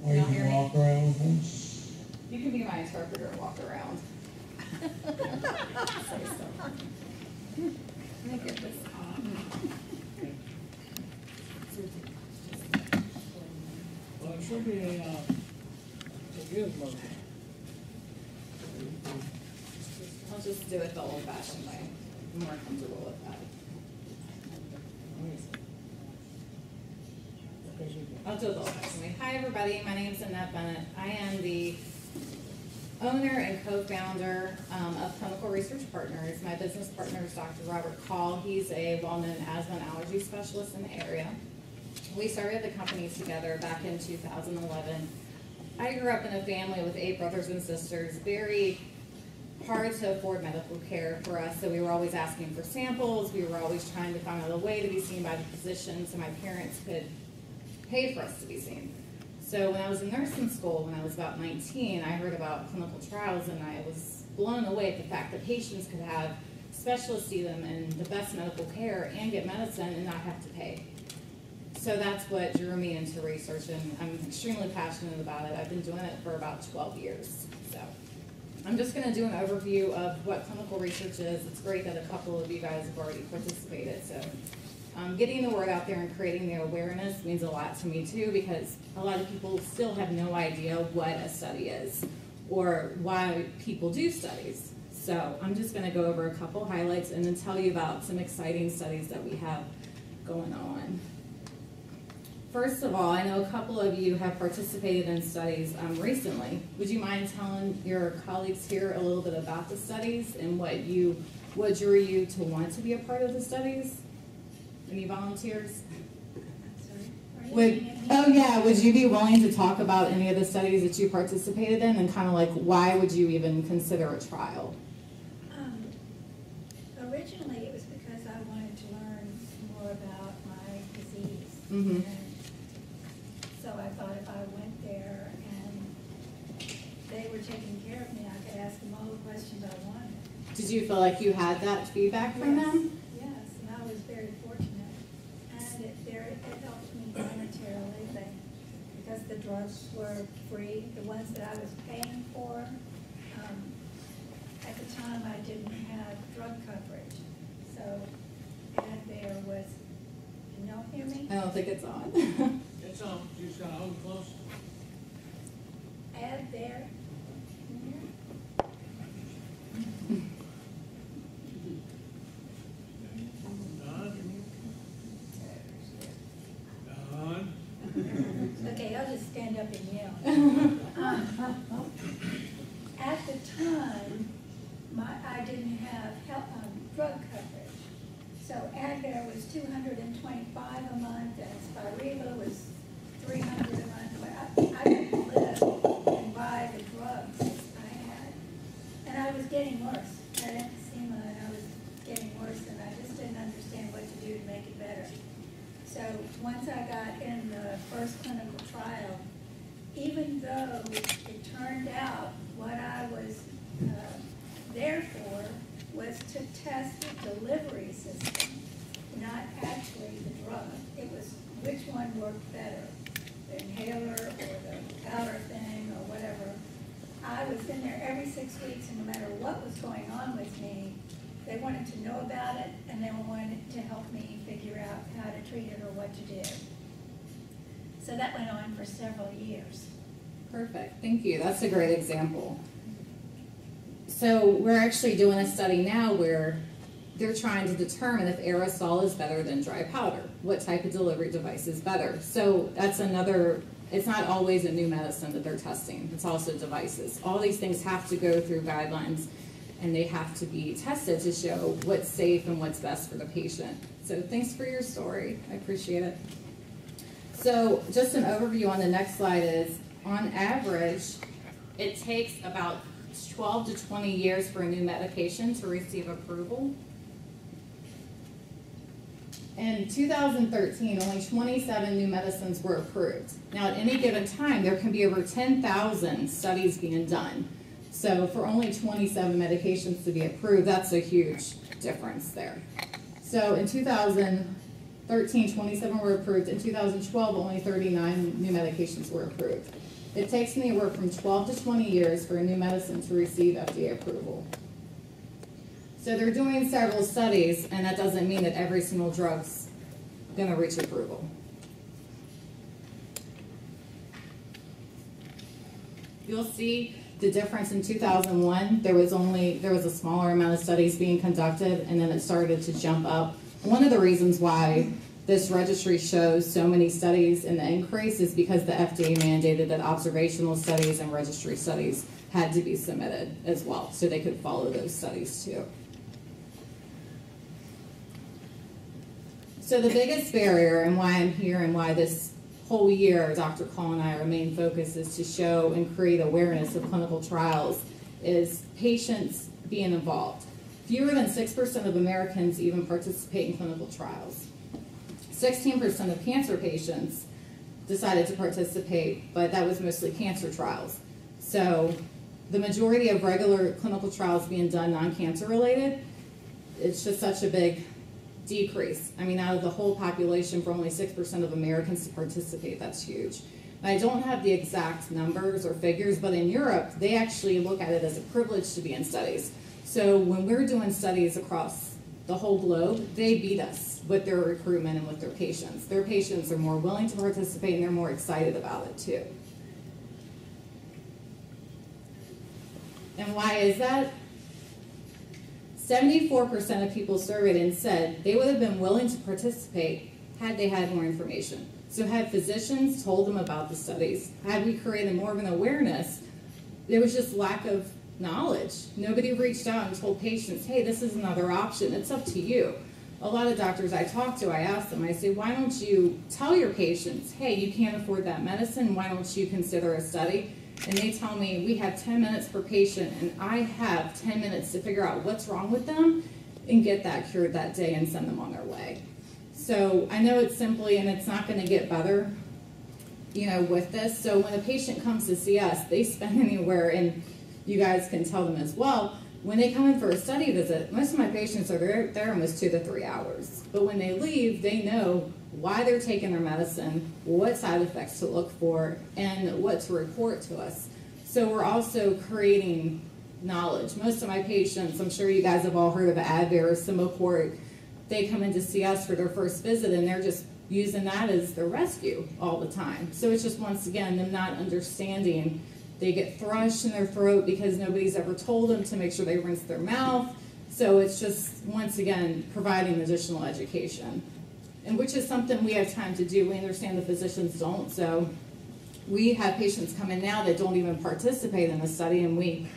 Or you can walk around with us. You can be my interpreter and walk around. Say so. Let me get this on. Well, it should be a gizmo. I'll just do it the old-fashioned way. I'm more comfortable with that. I'll do it the old-fashioned way. Hi, everybody. My name is Annette Bennett. I am the owner and co-founder of Clinical Research Partners. My business partner is Dr. Robert Call. He's a well-known asthma and allergy specialist in the area. We started the company together back in 2011. I grew up in a family with 8 brothers and sisters, very hard to afford medical care for us, so we were always asking for samples. We were always trying to find a way to be seen by the physician so my parents could pay for us to be seen. So when I was in nursing school, when I was about 19, I heard about clinical trials, and I was blown away at the fact that patients could have specialists see them and the best medical care and get medicine and not have to pay. So that's what drew me into research, and I'm extremely passionate about it. I've been doing it for about 12 years. So I'm just going to do an overview of what clinical research is. It's great that a couple of you guys have already participated. So getting the word out there and creating the awareness means a lot to me too, because a lot of people still have no idea what a study is or why people do studies. So I'm just going to go over a couple highlights and then tell you about some exciting studies that we have going on. First of all, I know a couple of you have participated in studies recently. Would you mind telling your colleagues here a little bit about the studies and what drew you to want to be a part of the studies? Any volunteers? Would you be willing to talk about any of the studies that you participated in and kind of like why would you even consider a trial? Originally it was because I wanted to learn more about my disease. Mm-hmm. So I thought if I went there and they were taking care of me, I could ask them all the questions I wanted. Did you feel like you had that feedback from them? Yes, and I was very fortunate. And it helped me monetarily because the drugs were free, the ones that I was paying for. At the time, I didn't have drug coverage. So Advair was, can y'all hear me? I don't think it's on. It's on. You just gotta hold it close. Advair. Done. Okay, I'll just stand up and yell. At the time, I didn't have drug coverage. So Advair was $225 a month, and Spiriva was $300 a month. But I couldn't live and buy the drugs I had. And I was getting worse. I had emphysema, and I was getting worse, and I just didn't understand what to do to make it better. So once I got in the first clinical trial, even though it turned out what I was there for was to test the delivery system, not actually the drug. It was which one worked better, the inhaler or the powder thing or whatever. I was in there every 6 weeks, and no matter what was going on with me, they wanted to know about it, and they wanted to help me figure out how to treat it or what to do. So that went on for several years. Perfect. Thank you. That's a great example. So we're actually doing a study now where they're trying to determine if aerosol is better than dry powder. What type of delivery device is better? So that's another, it's not always a new medicine that they're testing. It's also devices. All these things have to go through guidelines, and they have to be tested to show what's safe and what's best for the patient. So thanks for your story. I appreciate it. So just an overview on the next slide is, on average, it takes about 12 to 20 years for a new medication to receive approval. In 2013, only 27 new medicines were approved. Now, at any given time, there can be over 10,000 studies being done. So for only 27 medications to be approved, that's a huge difference there. So in 2000, 27 were approved. In 2012, only 39 new medications were approved. It takes anywhere from 12 to 20 years for a new medicine to receive FDA approval. So they're doing several studies, and that doesn't mean that every single drug's going to reach approval. You'll see the difference in 2001. There was a smaller amount of studies being conducted, and then it started to jump up. One of the reasons why this registry shows so many studies in the increase is because the FDA mandated that observational studies and registry studies had to be submitted as well, so they could follow those studies too. So the biggest barrier, and why I'm here and why this whole year Dr. Call and I, our main focus is to show and create awareness of clinical trials, is patients being involved. Fewer than 6% of Americans even participate in clinical trials. 16% of cancer patients decided to participate, but that was mostly cancer trials. So the majority of regular clinical trials being done non-cancer related, it's just such a big decrease. I mean, out of the whole population, for only 6% of Americans to participate, that's huge. And I don't have the exact numbers or figures, but in Europe, they actually look at it as a privilege to be in studies. So when we're doing studies across the whole globe, they beat us with their recruitment and with their patients. Their patients are more willing to participate, and they're more excited about it too. And why is that? 74% of people surveyed and said they would have been willing to participate had they had more information. So had physicians told them about the studies, had we created more of an awareness, there was just lack of knowledge. Nobody reached out and told patients, hey, this is another option. It's up to you. A lot of doctors I talk to, I ask them, I say, why don't you tell your patients, hey, you can't afford that medicine, why don't you consider a study? And they tell me, we have 10 minutes per patient, and I have 10 minutes to figure out what's wrong with them and get that cured that day and send them on their way. So I know it's simply, and it's not going to get better, with this. So when a patient comes to see us, they spend anywhere, and you guys can tell them as well, when they come in for a study visit, most of my patients are there almost 2 to 3 hours. But when they leave, they know why they're taking their medicine, what side effects to look for, and what to report to us. So we're also creating knowledge. Most of my patients, I'm sure you guys have all heard of Advair or Symbicort, they come in to see us for their first visit, and they're just using that as their rescue all the time. So it's just, once again, them not understanding. They get thrush in their throat because nobody's ever told them to make sure they rinse their mouth. So it's just, once again, providing additional education. And which is something we have time to do. We understand the physicians don't, so we have patients come in now that don't even participate in the study, and we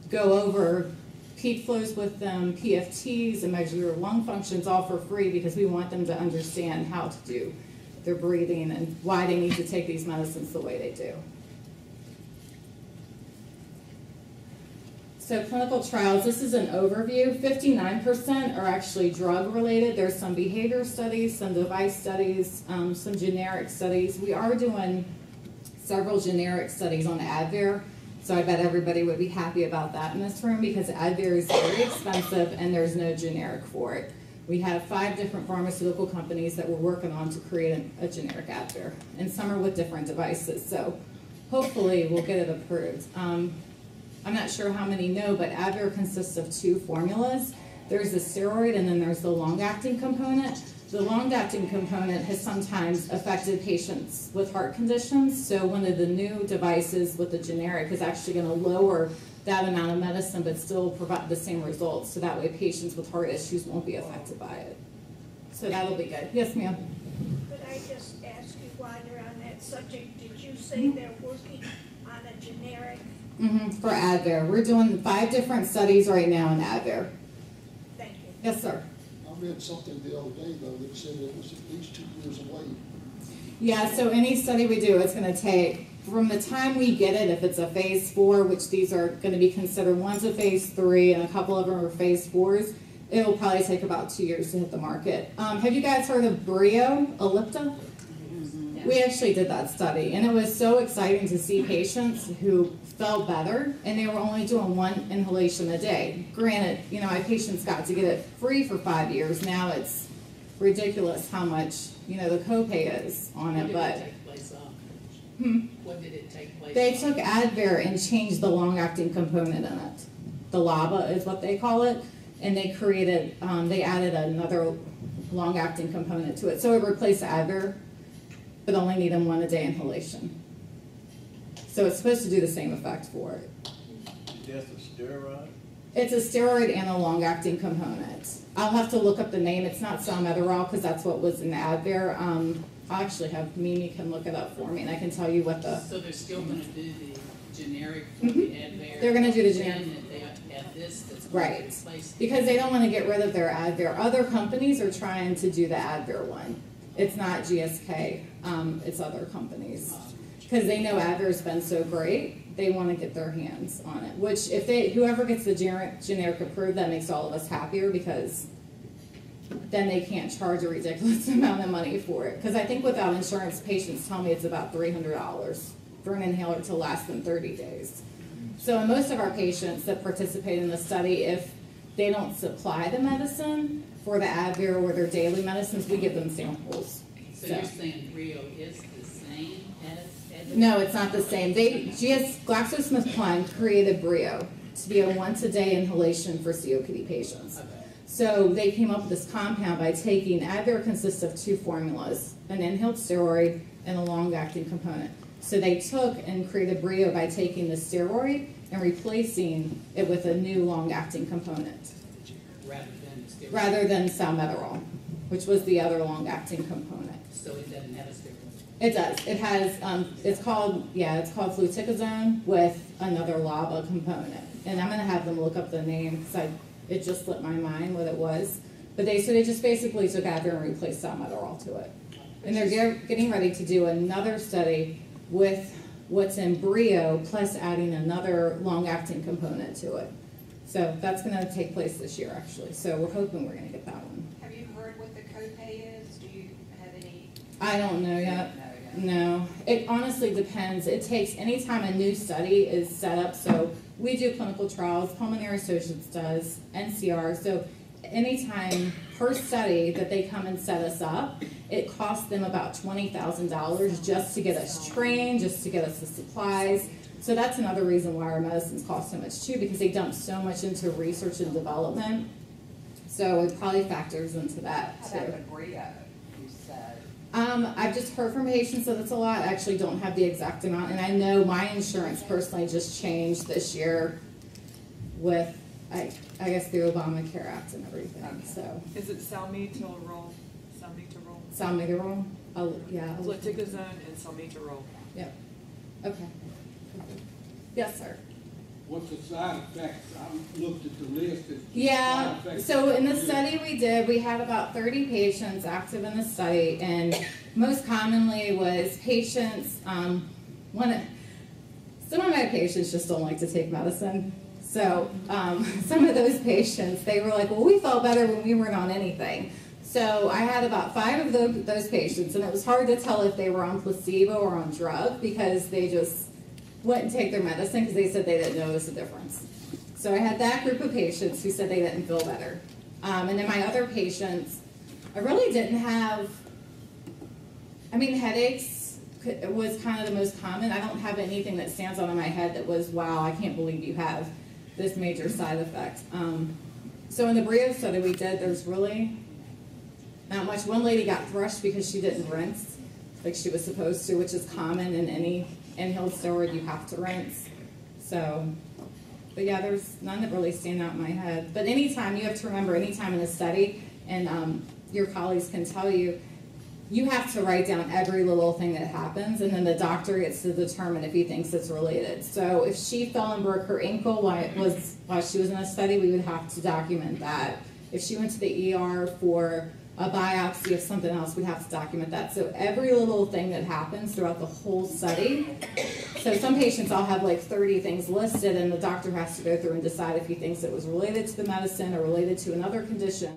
go over peak flows with them, PFTs, and measure their lung functions all for free because we want them to understand how to do their breathing and why they need to take these medicines the way they do. So clinical trials, this is an overview. 59% are actually drug related. There's some behavior studies, some device studies, some generic studies. We are doing several generic studies on Advair, so I bet everybody would be happy about that in this room because Advair is very expensive and there's no generic for it. We have 5 different pharmaceutical companies that we're working on to create a generic Advair, and some are with different devices, so hopefully we'll get it approved. I'm not sure how many know, but Advair consists of 2 formulas. There's the steroid and then there's the long-acting component. The long-acting component has sometimes affected patients with heart conditions, so one of the new devices with the generic is actually going to lower that amount of medicine but still provide the same results, so that way patients with heart issues won't be affected by it. So that'll be good. Yes, ma'am? Could I just ask you while you're on that subject, did you say they're working on a generic? For Advair. We're doing 5 different studies right now in Advair. Thank you. Yes, sir. I read something the other day, though, that said it was at least 2 years away. Yeah, so any study we do, it's going to take, from the time we get it, if it's a phase 4, which these are going to be considered, one's a phase 3 and a couple of them are phase 4s, it'll probably take about 2 years to hit the market. Have you guys heard of Breo Ellipta? We actually did that study, and it was so exciting to see patients who felt better, and they were only doing 1 inhalation a day. Granted, my patients got to get it free for 5 years. Now it's ridiculous how much, the copay is on it, but. What did it take place on? Hmm? What did it take place They on? took Advair and changed the long-acting component in it. The LABA is what they call it, and they created, they added another long-acting component to it. So it replaced Advair, but only needed 1 a day inhalation. So it's supposed to do the same effect for it. Is that a steroid? It's a steroid and a long-acting component. I'll have to look up the name. It's not salmeterol because that's what was in the Advair. I'll actually have Mimi can look it up for me, and I can tell you what the. So they're still going to do the generic for the Advair? They're going to do the generic. And they have this that's going to Right, replace it. because they don't want to get rid of their Advair. Other companies are trying to do the Advair one. It's not GSK, it's other companies. Because they know Advair's been so great, they want to get their hands on it. Which, if whoever gets the generic approved, that makes all of us happier because then they can't charge a ridiculous amount of money for it. Because I think without insurance, patients tell me it's about $300 for an inhaler to last them 30 days. So in most of our patients that participate in the study, if they don't supply the medicine for the Advair or their daily medicines, we give them samples. So you're saying Breo is the same as? No, it's not the same. GlaxoSmithKline created Breo to be a once-a-day inhalation for COPD patients. Okay. So they came up with this compound by taking, Advair consists of 2 formulas, an inhaled steroid and a long-acting component. So they took and created Breo by taking the steroid and replacing it with a new long-acting component, rather than salmeterol, which was the other long-acting component. So it doesn't have a steroid? It does. It has, it's called fluticasone with another LABA component. And I'm going to have them look up the name because it just slipped my mind what it was. But they just basically took Advair and replaced salmeterol to it. And they're getting ready to do another study with what's in Breo plus adding another long-acting component to it. So that's going to take place this year, actually. So we're hoping we're going to get that one. Have you heard what the copay is? Do you have any? I don't know yet. No, it honestly depends. It takes, anytime a new study is set up, so we do clinical trials, Pulmonary Associates does, NCR, so anytime per study that they come and set us up, it costs them about $20,000 just to get us trained, just to get us the supplies. So that's another reason why our medicines cost so much too, because they dump so much into research and development. So it probably factors into that too. How about the Breo, you said? I've just heard from patients that it's a lot. I actually don't have the exact amount, and I know my insurance personally just changed this year with, I guess, the Obamacare Act and everything. Okay. So is it salmeterol? Salmeterol? Salmeterol? Oh, yeah. Fluticasone and salmeterol. Yep. Okay. Yes, sir. What's the side effects? I looked at the list. Yeah, so in the study we did, we had about 30 patients active in the study, and most commonly was patients, some of my patients just don't like to take medicine. So some of those patients, they were like, well, we felt better when we weren't on anything. So I had about 5 of those patients, and it was hard to tell if they were on placebo or on drug because they just wouldn't take their medicine because they said they didn't notice a difference. So I had that group of patients who said they didn't feel better. And then my other patients, I really didn't have, headaches was kind of the most common. I don't have anything that stands out in my head that was, wow, I can't believe you have this major side effect. So in the Breo study we did, there's really not much. One lady got thrush because she didn't rinse like she was supposed to, which is common in any inhaled steroid. You have to rinse. So, but yeah, there's none that really stand out in my head. But anytime, you have to remember, anytime in a study, and your colleagues can tell you, you have to write down every little thing that happens, and then the doctor gets to determine if he thinks it's related. So if she fell and broke her ankle while she was in a study, we would have to document that. If she went to the ER for a biopsy of something else, we'd have to document that. So every little thing that happens throughout the whole study. So some patients, I'll have like 30 things listed, and the doctor has to go through and decide if he thinks it was related to the medicine or related to another condition.